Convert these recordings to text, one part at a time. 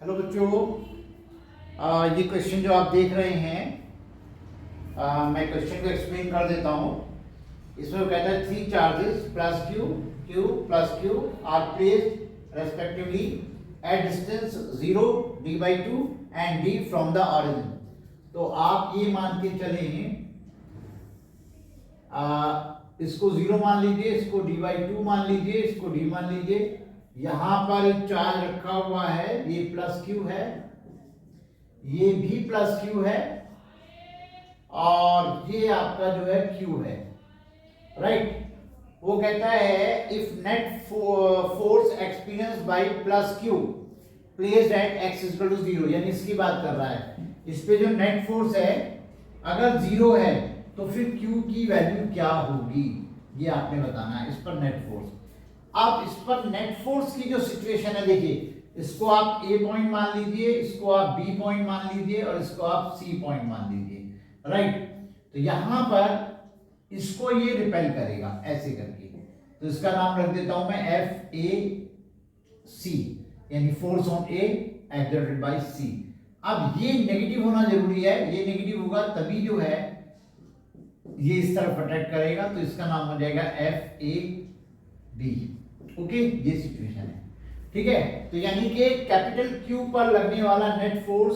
Hello बच्चों, ये question जो आप देख रहे हैं, मैं क्वेश्चन को एक्सप्लेन कर देता हूँ। इसमें वो कहता है 3 charges plus Q Q plus Q R placed respectively at distance 0 d/2 and d from the origin. तो आप ये मान के चले, इसको 0 मान लीजिए, इसको d/2 मान लीजिए, इसको d मान लीजिए। यहां पर एक चार्ज रखा हुआ है, ये प्लस क्यू है, ये भी प्लस क्यू है, और ये आपका जो है क्यू है, राइट। वो कहता है if net force experience by plus Q placed at x equal to 0, यानी इसकी बात कर रहा है। इस पे जो नेट फोर्स है अगर 0 है तो फिर q की वैल्यू क्या होगी, ये आपने बताना है। इस पर नेट फोर्स, अब इस पर नेट फोर्स की जो सिचुएशन है, देखिए, इसको आप A पॉइंट मान लीजिए, इसको आप B पॉइंट मान लीजिए, और इसको आप C पॉइंट मान लीजिए, राइट। तो यहां पर इसको ये रिपेल करेगा ऐसे करके, तो इसका नाम रख देता हूं मैं FAC, यानी force on A exerted by C। अब ये नेगेटिव होना जरूरी है, ये नेगेटिव होगा तभी जो है ये इस तरफ अट्रैक्ट करेगा, तो इसका नाम हो जाएगा FAB। ओके, ये सिचुएशन है, ठीक है। तो यानी कि कैपिटल Q पर लगने वाला नेट फोर्स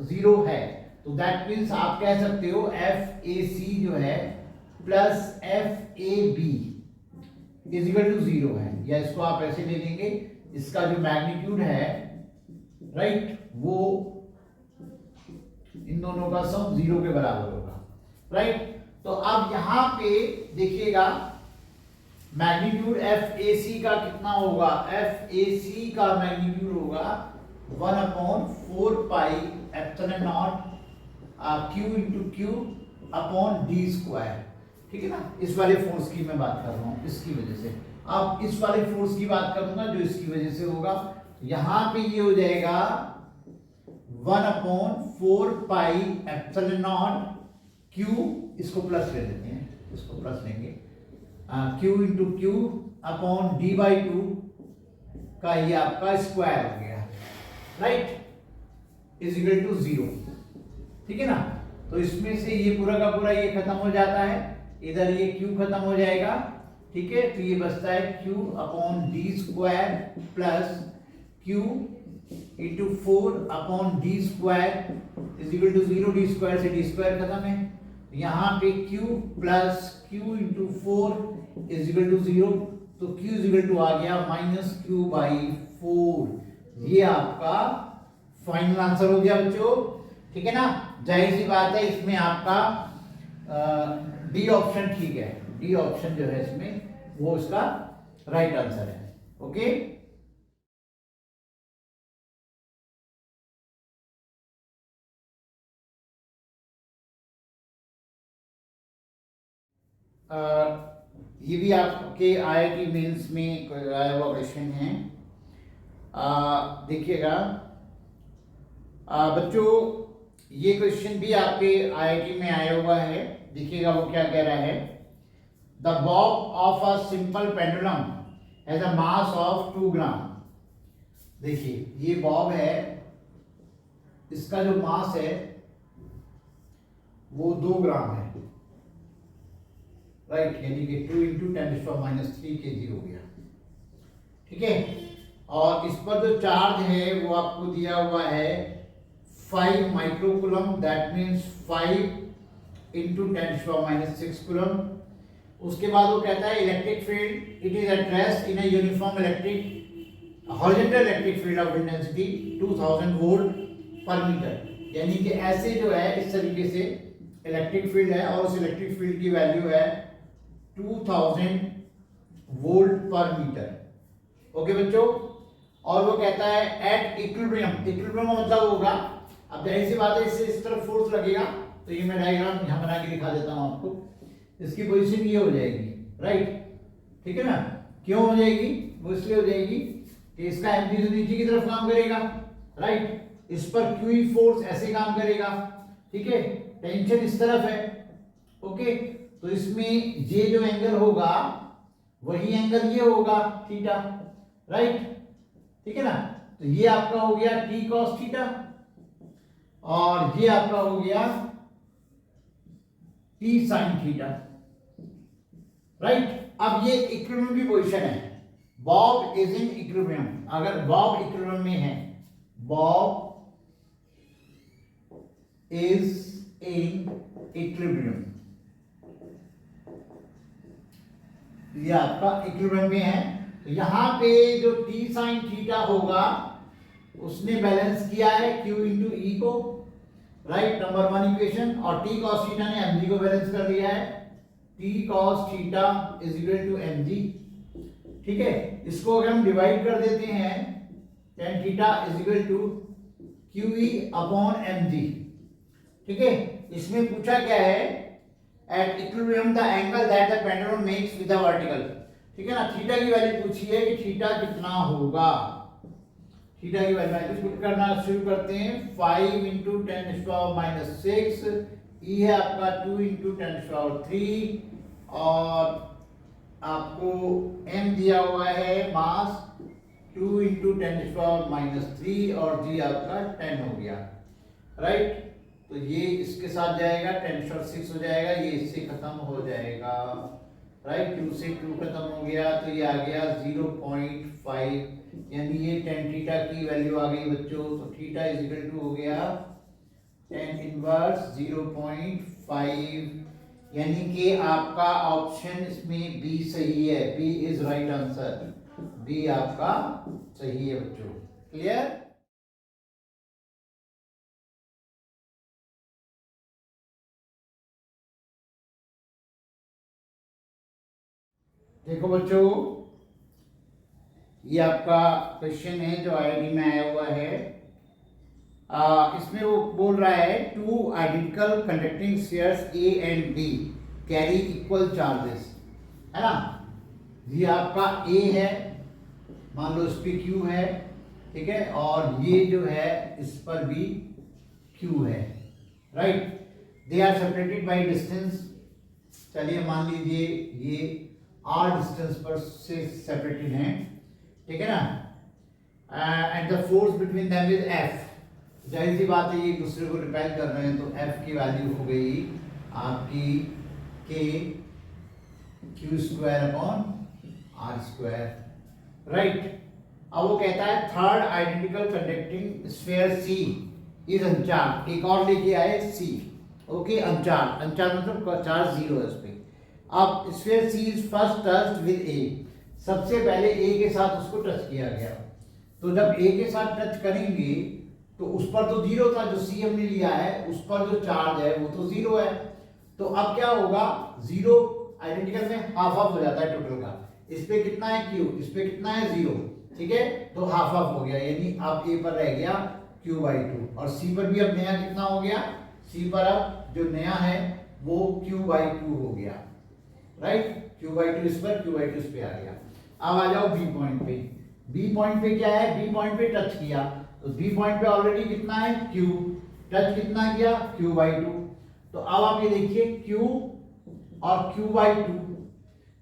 0 है, तो दैट मींस आप कह सकते हो FAC जो है plus FAB is equal to 0 है, या इसको आप ऐसे ले लेंगे, इसका जो मैग्नीट्यूड है, राइट, वो इन दोनों का सम 0 के बराबर होगा, राइट। तो अब यहां पे देखिएगा मैग्नीट्यूड FAC का कितना होगा, FAC का मैग्नीट्यूड होगा 1/4 pi epsilon not Q into Q upon D square, ठीक है ना। इस वाले फोर्स की मैं बात कर रहा हूं, इसकी वजह से। अब इस वाले फोर्स की बात करूंगा जो इसकी वजह से होगा, यहां पे ये हो जाएगा 1/4 पाई एप्सिलॉन नॉट Q, इसको प्लस ले लेते हैं, इसको प्लस लेंगे, Q into Q upon D/2 का ये आपका स्क्वायर हो गया, राइट, इज इक्वल टू 0, ठीक है ना। तो इसमें से ये पूरा का पूरा ये खत्म हो जाता है, इधर ये Q खत्म हो जाएगा, ठीक है। तो ये बचता है Q upon D square plus Q into 4 upon D square is equal to 0, D square से D स्क्वायर खत्म है, यहाँ पे Q plus Q into 4 is equal to 0, तो Q इज इक्वल टू आ गया -Q/4। ये आपका फाइनल आंसर हो गया बच्चों, ठीक है ना। जाहिर सी बात है इसमें आपका डी ऑप्शन ठीक है, डी ऑप्शन जो है इसमें वो इसका राइट आंसर है, ओके। ये भी आपके IIT मेंस में आया हुआ क्वेश्चन है। देखिएगा बच्चों, ये क्वेश्चन भी आपके IIT में आया हुआ है। देखिएगा वो क्या कह रहा है, the Bob of a simple pendulum has a mass of 2 ग्राम। देखिए ये बॉब है, इसका जो मास है वो 2 ग्राम है, राइट, यानी कि 2 × 10⁻³ kg हो गया, ठीक है। और इस पर जो चार्ज है वो आपको दिया हुआ है 5 माइक्रोकूलम, दैट मींस 5 × 10⁻⁶ कूलम। उसके बाद वो कहता है electric field it is addressed in a uniform electric horizontal electric field of intensity 2000 volt पर मीटर, यानी कि ऐसे जो है इस तरीके से इलेक्ट्रिक फील्ड है, और उस इलेक्ट्रिक फील्ड की वैल्यू है 2000 वोल्ट पर मीटर, ओके बच्चों। और वो कहता है एट इक्विलिब्रियम, इक्विलिब्रियम का मतलब होगा, अब जाहिर सी बात है इससे इस तरफ फोर्स लगेगा, तो ये मैं डायग्राम यहां बना के दिखा देता हूं आपको। इसकी पोजीशन ये हो जाएगी, राइट, ठीक है ना। क्यों हो जाएगी, वो इसलिए हो जाएगी कि इसका एम्पलीट्यूड नीचे की तरफ काम करेगा, राइट, इस पर QE फोर्स ऐसे काम करेगा, ठीक है, टेंशन इस तरफ है, ओके। तो इसमें ये जो एंगल होगा वही एंगल ये होगा थीटा, राइट, ठीक है ना। तो ये आपका हो गया टी कॉस थीटा और ये आपका हो गया टी साइन थीटा, राइट। अब ये इक्विलिब्रियम की पोजीशन है, बॉब इज इन इक्विलिब्रियम। अगर बॉब इक्विलिब्रियम में है, बॉब इज इन इक्विलिब्रियम, ये आपका इक्विलिब्रियम में है। तो यहां पे जो टी साइन थीटा होगा उसने बैलेंस किया है Q इंटू ई को, राइट, नंबर 1 इक्वेशन, और टी कॉस थीटा ने mg को बैलेंस कर दिया है, T cos theta is equal to mg। ठीक है, इसको अगर हम डिवाइड कर देते हैं, tan theta is equal to QE upon mg। ठीक है, इसमें पूछा क्या है, at equilibrium the angle that the pendulum makes with the vertical. ठीक है ना, थीटा की वैल्यू पूछी है कि थीटा कितना होगा। थीटा की वैल्यू पुट करना शुरू करते हैं। 5 इंटू 10⁻⁻6, ई है आपका 2 इंटू 10⁻³ और आपको m दिया हुआ है मास 2 इंटू 10⁻³ और g आपका 10 हो गया, राइट। तो ये इसके साथ जाएगा, 10⁻6 हो जाएगा, ये इससे खत्म हो जाएगा, राइट। 2 से 2 खत्म हो गया, तो ये आ गया 0.5, यानी ये tan थीटा की वैल्यू आ गई बच्चों। तो थीटा इज इक्वल टू हो गया tan इनवर्स 0.5, यानी कि आपका ऑप्शन इसमें बी सही है, B is right answer, B आपका सही है बच्चों। क्लियर? देखो बच्चों, ये आपका क्वेश्चन है जो आईआईटी में आया हुआ है। इसमें वो बोल रहा है two identical conducting spheres A and be carry equal charges, है ना। ये आपका ए है, मान लो इस पे क्यू है, ठीक है, और ये जो है इस पर भी क्यू है, right. They are separated by distance. चलिए मान लीजिए ये आर डिस्टेंस पर से सेपरेटेड हैं, ठीक है ना, and the force between them is F. जाहिर सी बात है ये एक दूसरे को रिपेल कर रहे हैं, तो एफ की वैल्यू हो गई आपकी K Q square upon R square, right. अब वो कहता है third identical conducting sphere C is uncharged. एक और लेके आए सी, ओके, अनचार्ज। अनचार्ज मतलब चार्ज जीरो है उस पे। अब sphere C is first touched with A, सबसे पहले ए के साथ उसको टच किया गया। तो जब ए के साथ टच करेंगे तो उस पर तो जीरो था, जो सी हमने लिया है उस पर जो चार्ज है वो तो जीरो है। तो अब क्या होगा, जीरो आइडेंटिकल में हाफ हाफ हो जाता है टोटल का। इस पे कितना है क्यू, इस पे कितना है जीरो, ठीक है, तो हाफ हाफ हो गया, यानी अब ए पर रह गया q/2 और सी पर भी अब नया कितना हो गया, सी पर अब जो नया है वो q/2 हो गया, राइट। q/2 इस पर, q/2 इस पे आ गया। अब आ जाओ बी पॉइंट पे। बी पॉइंट पे क्या है, बी पॉइंट पे टच किया, तो बी पॉइंट पे ऑलरेडी कितना है q, टच कितना किया q/2। तो अब आप ये देखिए q और q/2,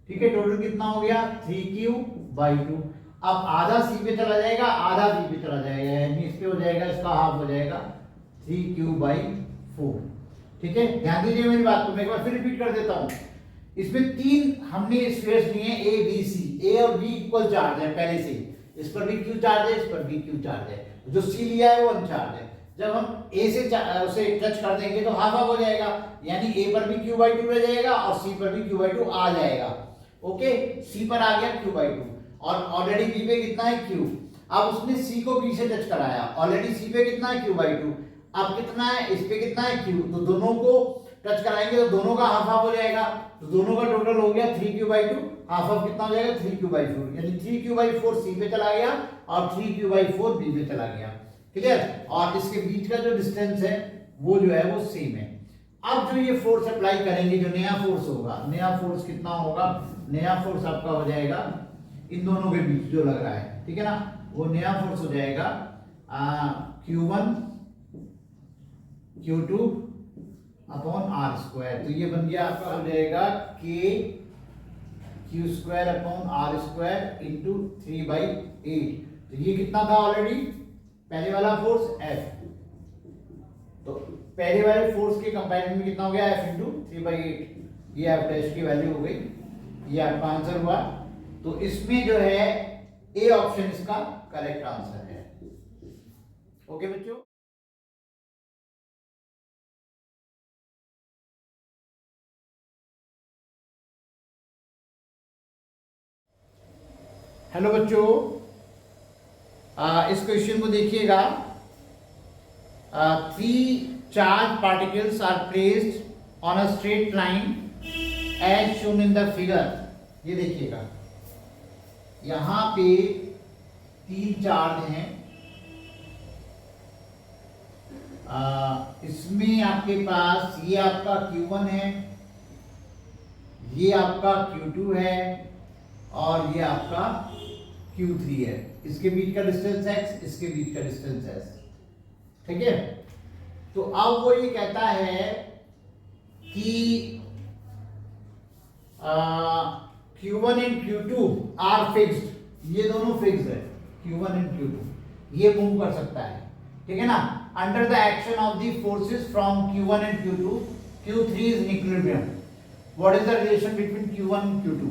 ठीक है, टोटल कितना हो गया 3q/2। अब आधा सी पे चला जाएगा, आधा बी पे चला जाएगा, यानी इस पे हो जाएगा, इसका हाफ हो जाएगा 3q/4, ठीक है। ध्यान दीजिए मेरी बात को, मैं एक बार फिर रिपीट कर देता हूं। इसमें तीन हमने स्फीयर्स लिए हैं ए बी सी, ए और बी इक्वल चार्ज है पहले से ही, इस पर भी क्यू चार्ज है, इस पर भी क्यू चार्ज है, जो सी लिया है वो अनचार्ज है। जब हम ए से उसे टच कर देंगे तो हाफ हाफ हो जाएगा, यानी ए पर भी q/2 रह जाएगा और सी पर भी q/2 आ जाएगा, ओके। सी पर आ गया q/2 और ऑलरेडी बी पे कितना है q। अब उसने सी को बी से टच कराया, ऑलरेडी सी पे कितना है q/2, अब कितना है, इस पे कितना है q, तो दोनों को टच कराएंगे तो दोनों का हाफ हाफ हो जाएगा, तो दोनों का टोटल हो गया 3q/2, हाफ हाफ कितना हो जाएगा 3q/4, यानी 3q/4 सी पे चला गया और 3q/4 बी पे चला गया, क्लियर। और इसके बीच का जो डिस्टेंस है वो जो है वो सेम है। अब जो ये फोर्स अप्लाई करेंगे, जो नया फोर्स होगा, नया फोर्स कितना होगा, नया फोर्स आपका हो जाएगा इन दोनों के बीच जो लग रहा है, ठीक है ना, वो नया फोर्स हो जाएगा q1 q2 upon R square. तो ये बन गया आपका हो जाएगा k q² upon R square into 3/8। तो ये कितना था ऑलरेडी, पहले वाला फोर्स F, तो पहले वाले फोर्स के कंपैरिजन में कितना हो गया, F इंटू 3/8, ये F डैश की वैल्यू हो गई, ये आपका आंसर हुआ। तो इसमें जो है ए ऑप्शन इसका करेक्ट आंसर है। ओके बच्चों, हेलो बच्चों, इस क्वेश्चन को देखिएगा। 3 charge particles are placed on a straight line as shown in the figure. ये देखिएगा, यहां पे 3 चार्ज हैं, इसमें आपके पास ये आपका Q1 है, ये आपका Q2 है और ये आपका Q3 है। इसके बीच का डिस्टेंस x, इसके बीच का डिस्टेंस s, ठीक है। तो अब वो ये कहता है कि Q1 and Q2 are fixed, ये दोनों फिक्स्ड है, Q1 एंड Q2, ये मूव कर सकता है, ठीक है ना। Under the action of the forces from Q1 and Q2, Q3 is in equilibrium. What is the relation between Q1 and Q2?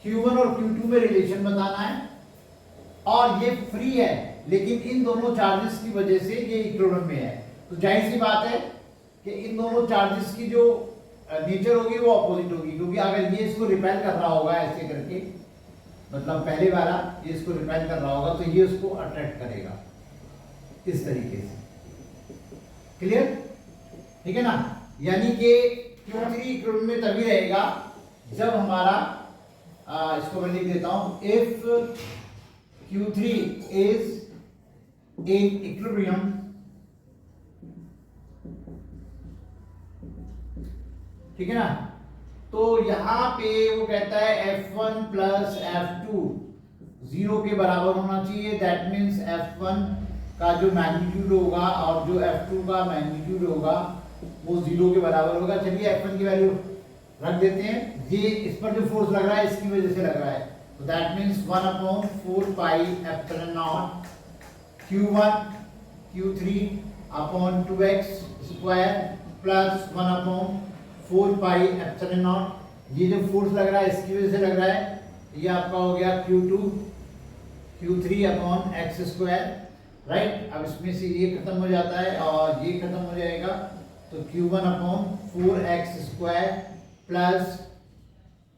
Q1 और Q2 में रिलेशन बताना है, और ये फ्री है, लेकिन इन दोनों चार्जेस की वजह से ये इक्विलिब्रियम में है। तो जाहिर सी बात है कि इन दोनों चार्जेस की जो नेचर होगी वो अपोजिट होगी, क्योंकि अगर ये इसको रिपेल कर रहा होगा ऐसे करके, मतलब पहले वाला ये इसको रिपेल कर रहा होगा, तो ये उसको अट्रैक्ट करेगा इस तरीके से। क्लियर, ठीक है ना। यानी कि Q3 इक्विलिब्रियम में तभी रहेगा जब हमारा इसको मैं लिख देता हूं, if Q3 is in equilibrium, ठीक है ना। तो यहां पे वो कहता है F1 प्लस F2 0 के बराबर होना चाहिए। दैट मीन्स F1 का जो मैग्नीट्यूड होगा और जो F2 का मैग्नीट्यूड होगा वो 0 के बराबर होगा। चलिए F1 की वैल्यू रख देते हैं, ये इस पर जो फोर्स लग रहा है इसकी वजह से लग रहा है, तो that means 1/4 pi epsilon naught Q1 Q3 upon 2x square plus 1/4 pi epsilon not. ये जो फोर्स लग रहा है इसकी वजह से लग रहा है, ये आपका हो गया Q2 Q3 upon x square, right. अब इसमें से ये खत्म हो जाता है और ये खत्म हो जाएगा, तो Q1/4x square plus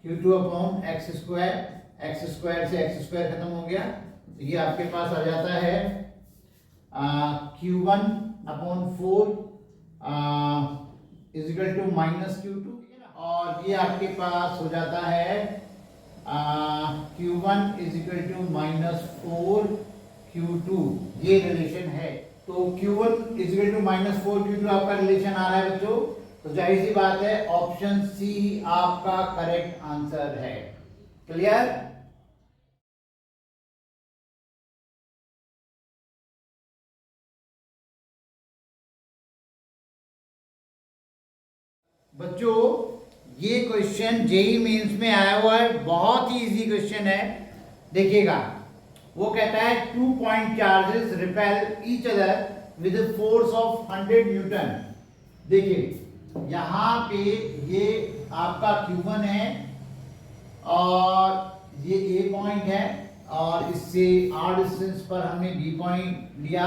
Q2 upon x square, x square से x स्क्वायर खत्म हो गया, तो ये आपके पास आ जाता है Q1/4 is equal to minus Q2, और ये आपके पास हो जाता है Q1 is equal to -4 Q2, ये रिलेशन है। तो Q1 is equal to -4 Q2 आपका रिलेशन आ रहा है बच्चों, तो जाहिर सी बात है ऑप्शन सी आपका करेक्ट आंसर है। क्लियर, बच्चों ये क्वेश्चन जेईई मेंस में आया हुआ है, बहुत ही इजी क्वेश्चन है। देखिएगा, वो कहता है 2 point charges repel each other with a force of 100 Newton. देखिए यहाँ पे ये आपका Q1 है और ये A पॉइंट है, और इससे R डिस्टेंस पर हमने B पॉइंट लिया,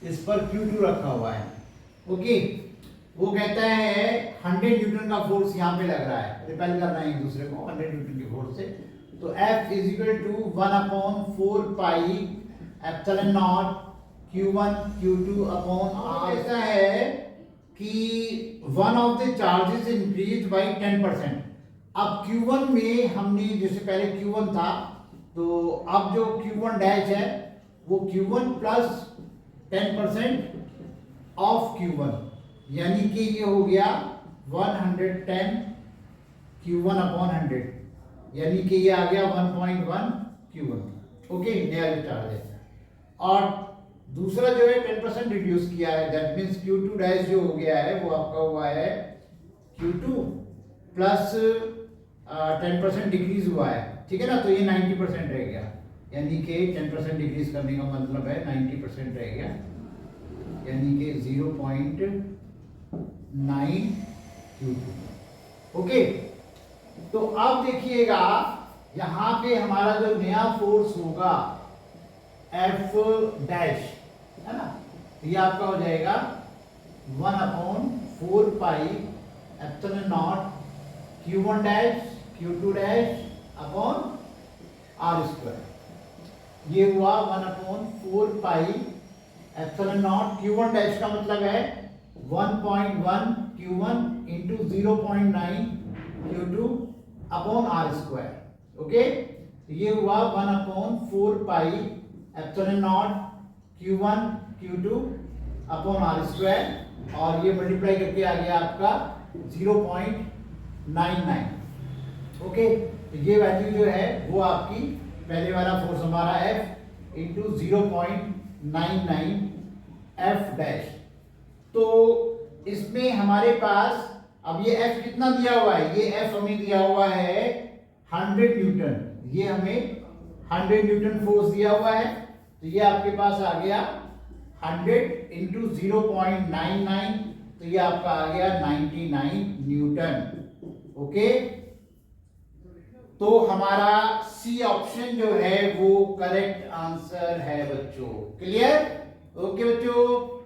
इस पर Q2 रखा हुआ है। ओके, वो कहता है 100 न्यूटन का फोर्स यहाँ पे लग रहा है, रिपेल कर रहे हैं एक दूसरे को 100 न्यूटन के फोर्स से। तो F is equal to 1/4 pi epsilon naught Q1 Q2 upon R। ऐसा है कि one of the charges increase by 10%। अब Q1 में हमने जैसे पहले Q1 था, तो अब जो Q1 डैश है वो Q1 प्लस 10% ऑफ Q1, यानी कि ये हो गया 110 Q1 अपॉन 100, यानी कि ये आ गया 1.1 Q1। ओके, नया जो चार्ज है। और दूसरा जो है 10% रिड्यूस किया है, दैट मीन्स Q2 डैश जो हो गया है वो आपका हुआ है Q2 प्लस 10% डिक्रीज हुआ है, ठीक है ना। तो ये 90% रह गया, यानी कि 10% डिक्रीज करने का मतलब है 90% रह गया, यानी कि 0.9 Q2। ओके, तो अब देखिएगा यहाँ पे हमारा जो नया फोर्स होगा F डैश, है ना, ये आपका हो जाएगा 1/4 pi epsilon naught Q1 dash Q2 dash upon R square. ये हुआ 1/4 pi epsilon naught Q1 dash का मतलब है 1.1 Q1 into 0.9 Q2 upon R square. Okay, ये हुआ 1/4 pi epsilon naught Q1 Q2 upon R square, और ये मल्टीप्लाई करके आ गया आपका 0.99। ओके, ये वैल्यू जो है वो आपकी पहले वाला फोर्स हमारा F इंटू 0.99 F डैश। तो इसमें हमारे पास अब ये F कितना दिया हुआ है, ये F हमें दिया हुआ है 100 न्यूटन, ये हमें 100 न्यूटन फोर्स दिया हुआ है, तो ये आपके पास आ गया 100 इंटू 0.99, तो ये आपका आ गया 99 न्यूटन। ओके, तो हमारा सी ऑप्शन जो है वो करेक्ट आंसर है बच्चों। क्लियर? ओके बच्चों।